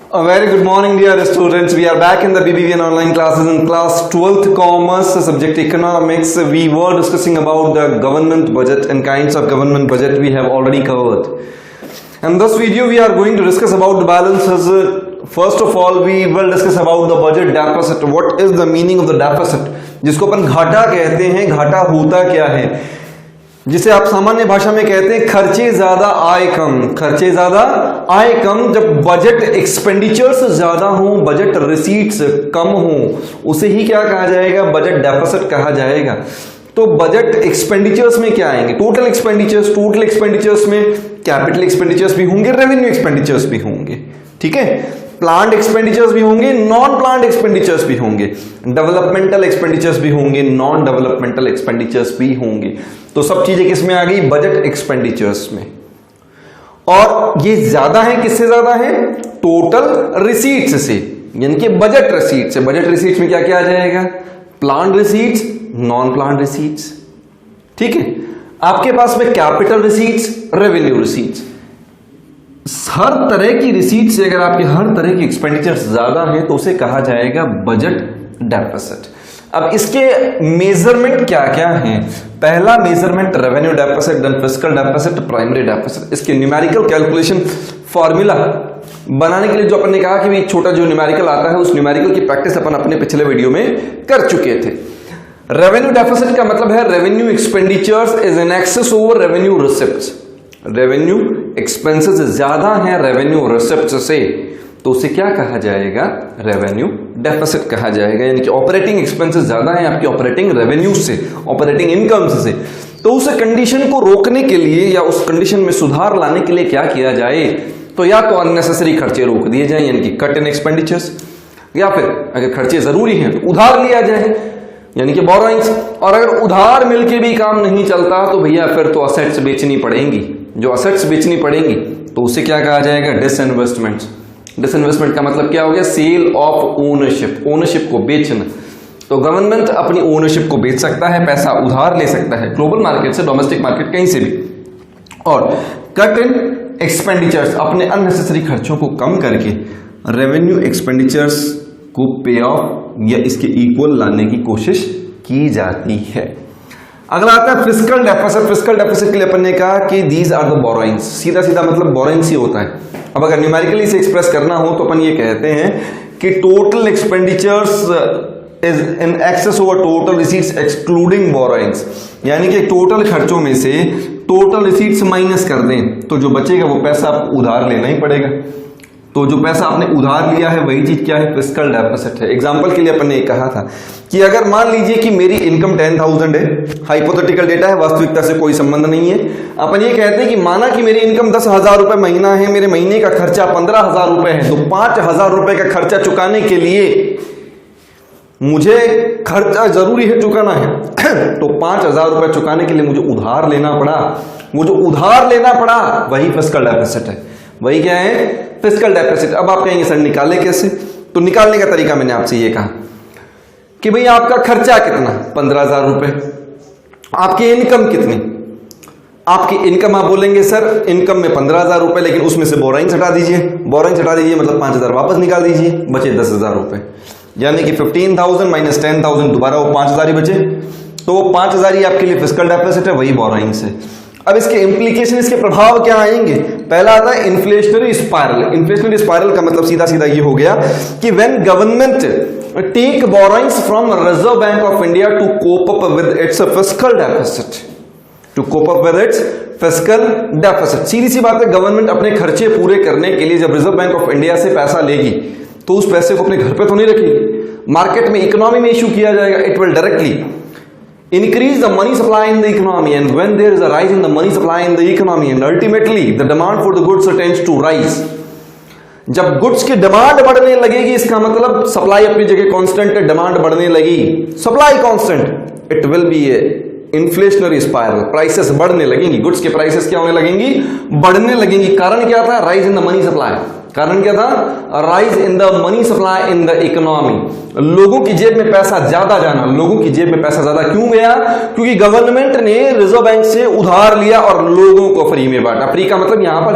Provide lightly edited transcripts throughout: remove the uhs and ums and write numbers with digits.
A very good morning, dear students. We are back in the BBVN online classes in class 12th commerce subject economics. We were discussing about the government budget and kinds of government budget we have already covered. In this video, we are going to discuss about the balances. First of all, we will discuss about the budget deficit. What is the meaning of the deficit? जिसको अपन घाटा कहते हैं, घाटा होता क्या है, जिसे आप सामान्य भाषा में कहते हैं खर्चे ज्यादा आय कम। खर्चे ज्यादा आय कम, जब बजट एक्सपेंडिचर्स ज्यादा हो, बजट रिसीट्स कम हो, उसे ही क्या कहा जाएगा? बजट डेफिसिट कहा जाएगा। तो बजट एक्सपेंडिचर्स में क्या आएंगे? टोटल एक्सपेंडिचर्स में कैपिटल एक्सपेंडिचर्स भी होंगे, रेवेन्यू एक्सपेंडिचर्स भी होंगे, ठीक है, प्लांट एक्सपेंडिचर्स भी होंगे, नॉन प्लांट एक्सपेंडिचर्स भी होंगे, डेवलपमेंटल एक्सपेंडिचर्स भी होंगे, नॉन डेवलपमेंटल एक्सपेंडिचर्स भी होंगे। तो सब चीजें किसमें आ गई? बजट एक्सपेंडिचर्स में। और ये ज्यादा है, किससे ज्यादा है? टोटल रिसीट्स से, यानी कि बजट रिसीट्स से। बजट रिसीट्स में क्या क्या आ जाएगा? Plant receipts, non plant receipts, ठीक है। आपके पास में कैपिटल रिसीट्स, रेवेन्यू रिसीट्स, हर तरह की रिसीट से अगर आपके हर तरह की एक्सपेंडिचर ज्यादा है तो उसे कहा जाएगा बजट डेफिसिट। अब इसके मेजरमेंट क्या क्या हैं? पहला measurement revenue deficit, then fiscal deficit, primary deficit. इसके न्यूमेरिकल कैलकुलेशन फॉर्मूला बनाने के लिए जो अपन ने कहा कि भी छोटा जो न्यूमेरिकल आता है, उस न्यूमेरिकल की प्रैक्टिस अपन अपने पिछले वीडियो में कर चुके थे। रेवेन्यू डेफिसिट का मतलब है revenue expenditures is in excess over revenue receipts. Revenue expenses ज्यादा है रेवेन्यू रिसिप्ट से, तो उसे क्या कहा जाएगा? रेवेन्यू डेफिसिट कहा जाएगा। यानी कि ऑपरेटिंग एक्सपेंसेस ज्यादा है आपकी ऑपरेटिंग रेवेन्यू से, ऑपरेटिंग इनकम से। तो उस कंडीशन को रोकने के लिए या उस कंडीशन में सुधार लाने के लिए क्या किया जाए? तो या तो अननेसेसरी खर्चे रोक दिए जाए, यानी कि कट इन एक्सपेंडिचर्स, या फिर अगर खर्चे जरूरी हैं तो उधार लिया जाए, यानी कि बोरोइंग्स। और अगर उधार मिलके भी काम नहीं चलता तो भैया फिर तो असेट्स बेचनी पड़ेंगी। जो असेट्स बेचनी पड़ेंगी तो उसे क्या कहा जाएगा? डिसइन्वेस्टमेंट। डिसइन्वेस्टमेंट का मतलब क्या हो गया? सेल ऑफ ओनरशिप, ओनरशिप को बेचना। तो गवर्नमेंट अपनी ओनरशिप को बेच सकता है, पैसा उधार ले सकता है, ग्लोबल मार्केट से, डोमेस्टिक मार्केट, कहीं से भी। और कट इन एक्सपेंडिचर्स, अपने अननेसेसरी खर्चों को कम करके रेवेन्यू एक्सपेंडिचर्स को पे ऑफ या इसके इक्वल लाने की कोशिश की जाती है। अगला आता है फिस्कल डेफिसिट। फिस्कल डेफिसिट के लिए अपन ने कहा कि दीज आर द बोरोइंग्स। सीधा सीधा मतलब बोरोइंग्स ही होता है। अब अगर न्यूमेरिकली से एक्सप्रेस करना हो तो अपन ये कहते हैं कि total expenditures is in excess over total receipts excluding borrowings. यानी कि टोटल खर्चों में से टोटल रिसीट्स माइनस कर दें तो जो बचेगा वो पैसा आपको उधार लेना ही पड़ेगा। तो जो पैसा आपने उधार लिया है वही चीज क्या है? फिस्कल डेफिसिट है। एग्जांपल के लिए अपन ने कहा था कि अगर मान लीजिए कि मेरी इनकम 10,000 है, हाइपोथेटिकल डेटा है, वास्तविकता से कोई संबंध नहीं है। अपन ये कहते हैं कि माना कि मेरी इनकम 10,000 रुपए महीना है, मेरे महीने का खर्चा 15,000 रुपए है, तो 5,000 रुपए का खर्चा चुकाने के लिए मुझे खर्चा जरूरी है चुकाना है तो 5,000 रुपए चुकाने के लिए मुझे उधार लेना पड़ा। वो जो उधार लेना पड़ा वही फिस्कल डेफिसिट है। वही क्या है? Fiscal deficit. अब आप कहेंगे सर निकाले कैसे? तो निकालने का तरीका मैंने आपसे ये कहा कि भाई आपका खर्चा कितना? 15,000 रुपए। आपकी इनकम कितनी? आपकी इनकम, आप बोलेंगे सर इनकम में 15,000 रुपए, लेकिन उसमें से बोरोइंग्स हटा दीजिए। बोरोइंग्स हटा दीजिए मतलब 5,000 वापस निकाल दीजिए, बचे 10,000 रुपए। यानी कि 15,000 माइनस 10,000, दोबारा वो 5,000 ही बचे। तो वो 5,000 ही आपके लिए फिस्कल डेफिसिट है, वही बोरोइंग्स है। अब इसके इंप्लीकेशन, इसके प्रभाव क्या आएंगे? पहला आता है इन्फ्लेशनरी स्पाइरल। इन्फ्लेशनरी स्पाइरल का मतलब सीधा सीधा ये हो गया कि when government take borrowings from reserve bank of India to cope up with its fiscal deficit, to cope up with its fiscal deficit. सीधी सी बात है, गवर्नमेंट अपने खर्चे पूरे करने के लिए जब रिजर्व बैंक ऑफ इंडिया से पैसा लेगी तो उस पैसे को अपने घर पे तो नहीं रखेगी, मार्केट में, इकोनॉमी में इश्यू किया जाएगा। It will directly increase the money supply in the economy, and when there is a rise in the money supply in the economy, and ultimately the demand for the goods tends to rise. जब goods की demand बढ़ने लगेगी, इसका मतलब supply अपनी जगह constant है, demand बढ़ने लगी, supply constant, it will be A inflationary spiral. Prices बढ़ने लगेंगी, गुड्स के प्राइसेस क्या होने लगेंगी? बढ़ने लगेंगी। कारण क्या था? Rise in the money supply. कारण क्या था? Rise in the money supply in the economy. लोगों की जेब में पैसा ज्यादा जाना। लोगों की जेब में पैसा ज्यादा क्यों गया? क्योंकि गवर्नमेंट ने रिजर्व बैंक से उधार लिया और लोगों को फ्री में बांटा। फ्री का मतलब यहां पर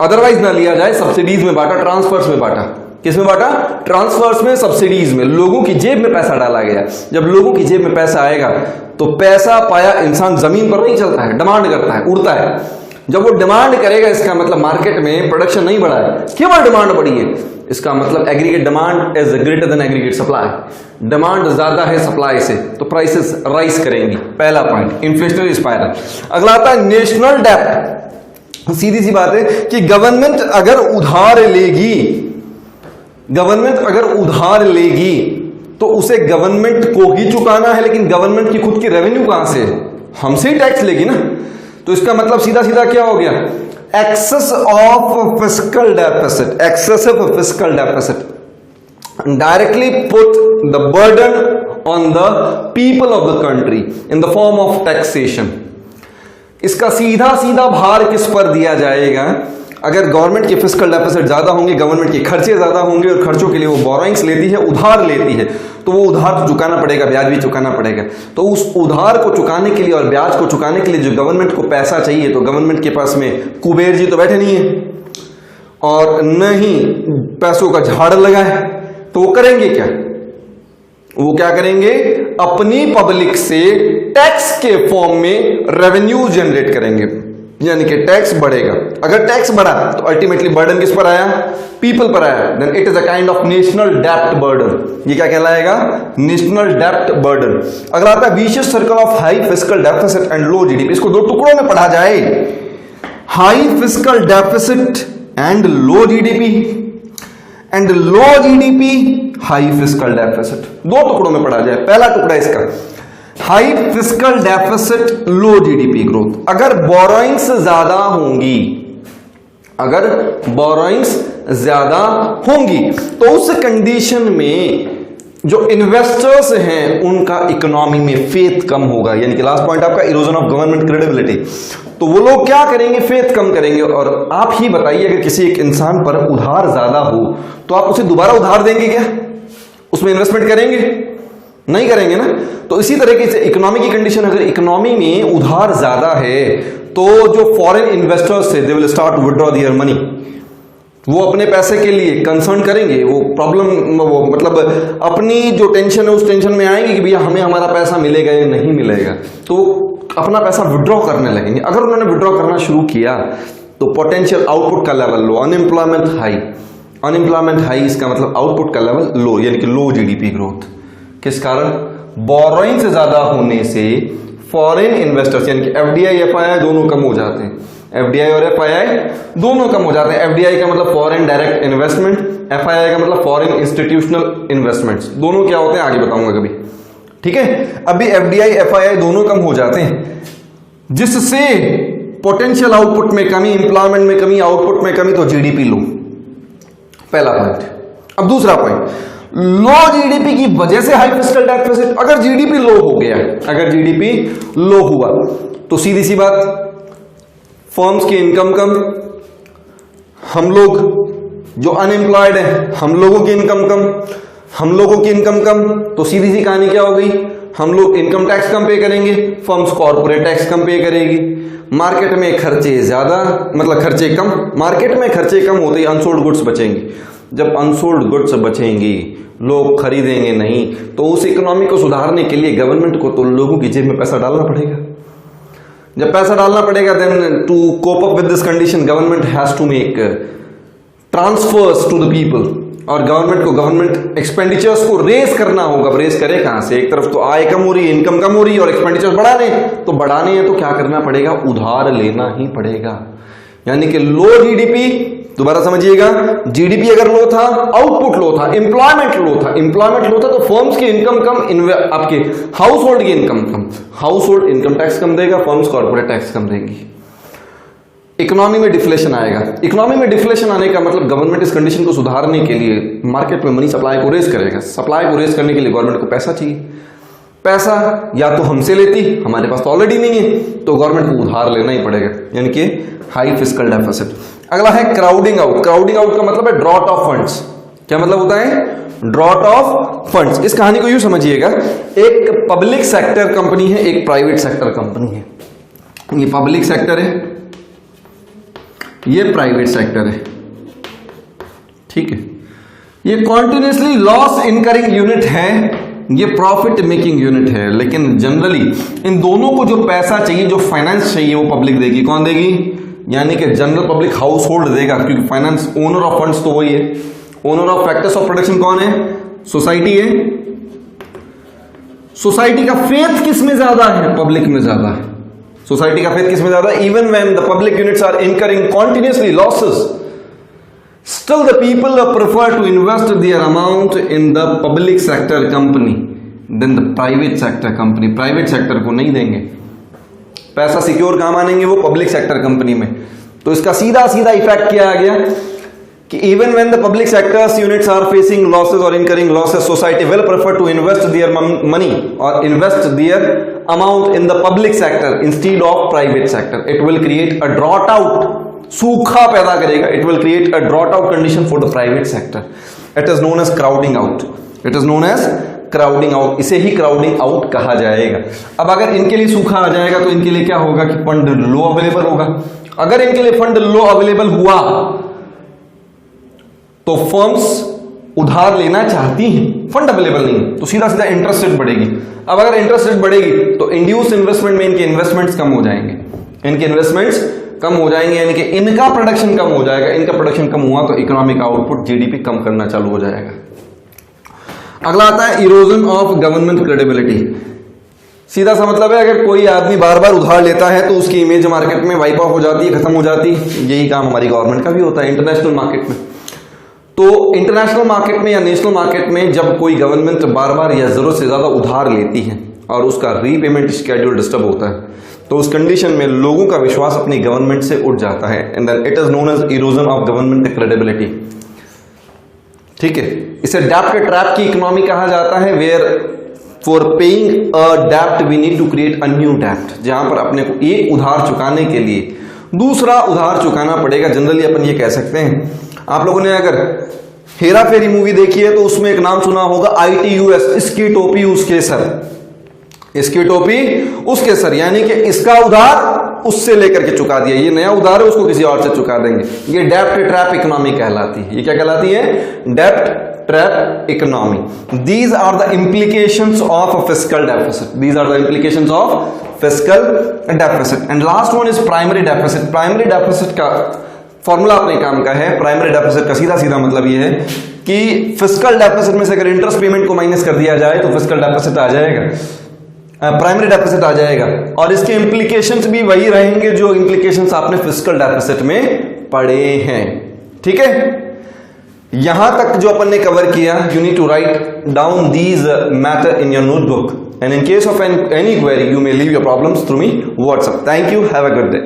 अदरवाइज ना लिया जाए, सब्सिडीज में बांटा, ट्रांसफर्स में बांटा। किसमें बांटा? ट्रांसफर्स में, सब्सिडीज में, लोगों की जेब में पैसा डाला गया। जब लोगों की जेब में पैसा आएगा तो पैसा पाया इंसान जमीन पर नहीं चलता है, डिमांड करता है, उड़ता है। जब वो डिमांड करेगा, इसका मतलब मार्केट में प्रोडक्शन नहीं बढ़ा है, केवल डिमांड बढ़ी है, इसका मतलब aggregate demand is greater than aggregate supply. Demand ज्यादा है सप्लाई से, तो प्राइसेस राइज करेंगी। पहला पॉइंट इन्फ्लेशनरी स्पाइरल। अगला आता है नेशनल डेब्ट। सीधी सी बात है कि गवर्नमेंट अगर उधार लेगी तो उसे गवर्नमेंट को ही चुकाना है, लेकिन गवर्नमेंट की खुद की रेवेन्यू कहां से है? हमसे ही टैक्स लेगी ना। तो इसका मतलब सीधा सीधा क्या हो गया? Excess of fiscal deficit, excessive fiscal deficit directly put the burden on the people of the country in the form of taxation. इसका सीधा सीधा भार किस पर दिया जाएगा? अगर गवर्नमेंट के फिस्कल डेफिसिट ज्यादा होंगे, गवर्नमेंट के खर्चे ज्यादा होंगे, और खर्चों के लिए वो बोरोइंग्स लेती है, उधार लेती है, तो वो उधार तो चुकाना पड़ेगा, ब्याज भी चुकाना पड़ेगा। तो उस उधार को चुकाने के लिए और ब्याज को चुकाने के लिए जो गवर्नमेंट को पैसा चाहिए, तो गवर्नमेंट के पास में कुबेर जी तो बैठे नहीं है और न ही पैसों का झाड़ लगा है, तो वो करेंगे क्या? वो क्या करेंगे? अपनी पब्लिक से टैक्स के फॉर्म में रेवेन्यू जनरेट करेंगे, यानी कि टैक्स बढ़ेगा। अगर टैक्स बढ़ा तो अल्टीमेटली बर्डन किस पर आया? पीपल पर आया। Then it is a kind of national डेब्ट बर्डन। ये क्या कहलाएगा? नेशनल डेब्ट बर्डन। अगला आता है vicious circle of high fiscal deficit and low GDP. इसको दो टुकड़ों में पढ़ा जाए, high fiscal deficit and low GDP, and low GDP high fiscal deficit. दो टुकड़ों में पढ़ा जाए। पहला टुकड़ा इसका high fiscal deficit, low GDP growth. अगर बोरोइंग्स ज्यादा होंगी, अगर बोरोइंग्स ज्यादा होंगी, तो उस कंडीशन में जो इन्वेस्टर्स हैं उनका इकोनॉमी में फेथ कम होगा। यानी कि लास्ट पॉइंट आपका इरोजन ऑफ गवर्नमेंट क्रेडिबिलिटी। तो वो लोग क्या करेंगे? फेथ कम करेंगे। और आप ही बताइए, अगर किसी एक इंसान पर उधार ज्यादा हो तो आप उसे दोबारा उधार देंगे क्या? उसमें इन्वेस्टमेंट करेंगे? नहीं करेंगे ना। तो इसी तरीके से इकोनॉमी की कंडीशन, अगर इकोनॉमी में उधार ज्यादा है तो जो फॉरेन इन्वेस्टर्स थे, they will start withdraw their money. वो अपने पैसे के लिए कंसर्न करेंगे, वो प्रॉब्लम, वो मतलब अपनी जो टेंशन है उस टेंशन में आएंगे कि भैया हमें हमारा पैसा मिलेगा या नहीं मिलेगा, तो अपना पैसा विड्रॉ करने लगेंगे। अगर उन्होंने विड्रॉ करना शुरू किया तो पोटेंशियल आउटपुट का level low, unemployment high. Unemployment high इसका मतलब आउटपुट का लेवल लो, यानी कि लो जीडीपी ग्रोथ। किस कारण? बोरोइंग से ज्यादा होने से फॉरेन इन्वेस्टर्स यानी कि एफडीआई एफआईआई दोनों कम हो जाते हैं। एफडीआई और एफआईआई दोनों कम हो जाते हैं। एफडीआई का मतलब फॉरेन डायरेक्ट इन्वेस्टमेंट, एफआईआई का मतलब फॉरेन इंस्टीट्यूशनल इन्वेस्टमेंट्स। दोनों क्या होते हैं आगे बताऊंगा कभी, ठीक है। अभी एफडीआई एफआईआई दोनों कम हो जाते हैं, जिससे पोटेंशियल आउटपुट में कमी, एम्प्लॉयमेंट में कमी, आउटपुट में कमी, तो जीडीपी लो। पहला पॉइंट। अब दूसरा पॉइंट, लो जीडीपी की वजह से हाई फिस्कल डेफिसिट। अगर जीडीपी लो हो गया, अगर जीडीपी लो हुआ तो सीधी सी बात, फर्म्स की इनकम कम, हम लोग जो अनएम्प्लॉयड है हम लोगों की इनकम कम, हम लोगों की इनकम कम, तो सीधी सी कहानी क्या हो गई? हम लोग इनकम टैक्स कम पे करेंगे, फर्म्स कॉर्पोरेट टैक्स कम पे करेगी। मार्केट में खर्चे ज्यादा, मतलब खर्चे कम, मार्केट में खर्चे कम होते ही अनसोल्ड गुड्स बचेंगे। जब अनसोल्ड गुड्स बचेंगी, लोग खरीदेंगे नहीं, तो उस इकोनॉमी को सुधारने के लिए गवर्नमेंट को तो लोगों की जेब में पैसा डालना पड़ेगा। जब पैसा डालना पड़ेगा, then to cope up with this condition government has to make transfers to the people. और गवर्नमेंट को गवर्नमेंट एक्सपेंडिचर्स को रेस करना होगा। रेस करे कहां से? एक तरफ तो आय कम हो रही है, इनकम कम हो रही है, और एक्सपेंडिचर्स बढ़ाने, तो बढ़ाने हैं तो क्या करना पड़ेगा? उधार लेना ही पड़ेगा। यानी कि लो जीडीपी, दोबारा समझिएगा, जीडीपी अगर लो था, आउटपुट लो था, एम्प्लॉयमेंट लो था, एम्प्लॉयमेंट लो था, तो फर्म्स की इनकम कम, आपके हाउस होल्ड की इनकम कम, हाउस होल्ड इनकम टैक्स कम देगा, फर्म्स कॉर्पोरेट टैक्स कम देंगी। इकोनॉमी में डिफ्लेशन आएगा। इकोनॉमी में डिफ्लेशन आने का मतलब गवर्नमेंट इस कंडीशन को सुधारने के लिए मार्केट में मनी सप्लाई को रेस करेगा। सप्लाई को रेस करने के लिए गवर्नमेंट को पैसा चाहिए। पैसा या तो हमसे लेती, हमारे पास तो ऑलरेडी नहीं है, तो गवर्नमेंट को उधार लेना ही पड़ेगा, यानी कि हाई फिस्कल डेफिसिट। अगला है क्राउडिंग आउट। क्राउडिंग आउट का मतलब है ड्रॉट ऑफ फंड्स। क्या मतलब होता है? Drought of funds. इस कहानी को यूं समझिएगा, एक पब्लिक सेक्टर कंपनी है, एक प्राइवेट सेक्टर कंपनी है। ये पब्लिक सेक्टर है, ये प्राइवेट सेक्टर है, ठीक है। ये कॉन्टिन्यूसली लॉस इनकरिंग यूनिट है, ये प्रॉफिट मेकिंग यूनिट है। लेकिन जनरली इन दोनों को जो पैसा चाहिए, जो फाइनेंस चाहिए, वो पब्लिक देगी। कौन देगी? यानी कि जनरल पब्लिक हाउस होल्ड देगा, क्योंकि फाइनेंस ओनर ऑफ फंड्स तो वही है। Owner of factors of production कौन है? सोसाइटी है। सोसाइटी का फेथ किस में ज्यादा है? पब्लिक में ज्यादा है। सोसाइटी का फेथ किस में ज्यादा है? Even when the public units are incurring continuously losses, still the people prefer to invest their amount in the public sector company than the private sector company. Private sector को नहीं देंगे पैसा, secure कहां मानेंगे? वो पब्लिक सेक्टर कंपनी में। तो इसका सीधा सीधा इफेक्ट क्या आ गया कि even when the public sector's units are facing losses or incurring losses, society will prefer to invest their money or invest their amount in the public sector instead of private sector. It will create a drought out, सूखा पैदा करेगा। It will create a drought out condition for the private sector. It is known as crowding out. It is known as crowding out. इसे ही crowding out कहा जाएगा। अब अगर इनके लिए सूखा आ जाएगा तो इनके लिए क्या होगा कि फंड लो अवेलेबल होगा। अगर इनके लिए फंड लो अवेलेबल हुआ तो फर्म्स उधार लेना चाहती हैं, फंड अवेलेबल नहीं तो सीधा सीधा इंटरेस्ट रेट बढ़ेगी। अब अगर इंटरेस्ट रेट बढ़ेगी तो इंड्यूस इन्वेस्टमेंट में इनके इन्वेस्टमेंट्स कम हो जाएंगे, इनके इन्वेस्टमेंट्स कम हो जाएंगे, यानी कि इनका प्रोडक्शन कम हो जाएगा। इनका प्रोडक्शन कम हुआ तो इकोनॉमिक आउटपुट, जीडीपी कम करना चालू हो जाएगा। अगला आता है इरोजन ऑफ गवर्नमेंट क्रेडिबिलिटी। सीधा सा मतलब है अगर कोई आदमी बार बार उधार लेता है तो उसकी इमेज मार्केट में वाइप ऑफ हो जाती है, खत्म हो जाती है। यही काम हमारी गवर्नमेंट का भी होता है इंटरनेशनल मार्केट में। तो इंटरनेशनल मार्केट में या नेशनल मार्केट में जब कोई गवर्नमेंट बार बार या जरूरत से ज्यादा उधार लेती है और उसका रीपेमेंट शेड्यूल डिस्टर्ब होता है तो उस कंडीशन में लोगों का विश्वास अपनी गवर्नमेंट से उठ जाता है। And then it is known as erosion of government credibility. ठीक है, इसे डेब्ट ट्रैप की इकोनॉमी कहा जाता है, वेयर फॉर पेइंग अ डेब्ट we need to create a new डेब्ट। जहां पर अपने को एक उधार चुकाने के लिए दूसरा उधार चुकाना पड़ेगा। जनरली अपन ये कह सकते हैं, आप लोगों ने अगर हेरा फेरी मूवी देखी है तो उसमें एक नाम सुना होगा ITUS, इसकी टोपी उसके सर, इसकी टोपी उसके सर। यानी कि इसका उधार उससे लेकर के चुका दिया, ये नया उधार है उसको किसी और से चुका देंगे। ये डेब्ट ट्रैप इकोनॉमी कहलाती है। ये क्या कहलाती है? डेब्ट trap economy. These are the implications of fiscal deficit. These are the implications of fiscal deficit. And last one is primary deficit. Primary deficit का फॉर्मूला अपने काम का है। प्राइमरी डेफिसिट का सीधा सीधा मतलब ये है कि फिस्कल डेफिसिट में से अगर इंटरेस्ट पेमेंट को माइनस कर दिया जाए तो फिस्कल डेफिसिट आ जाएगा, प्राइमरी डेफिसिट आ जाएगा। और इसके इंप्लीकेशंस भी वही रहेंगे जो इंप्लीकेशंस आपने फिस्कल डेफिसिट में पढ़े हैं। ठीक है, यहां तक जो अपन ने कवर किया, you need to write down these matter in your notebook and in case of any query you may leave your problems through me WhatsApp. Thank you, have a good day.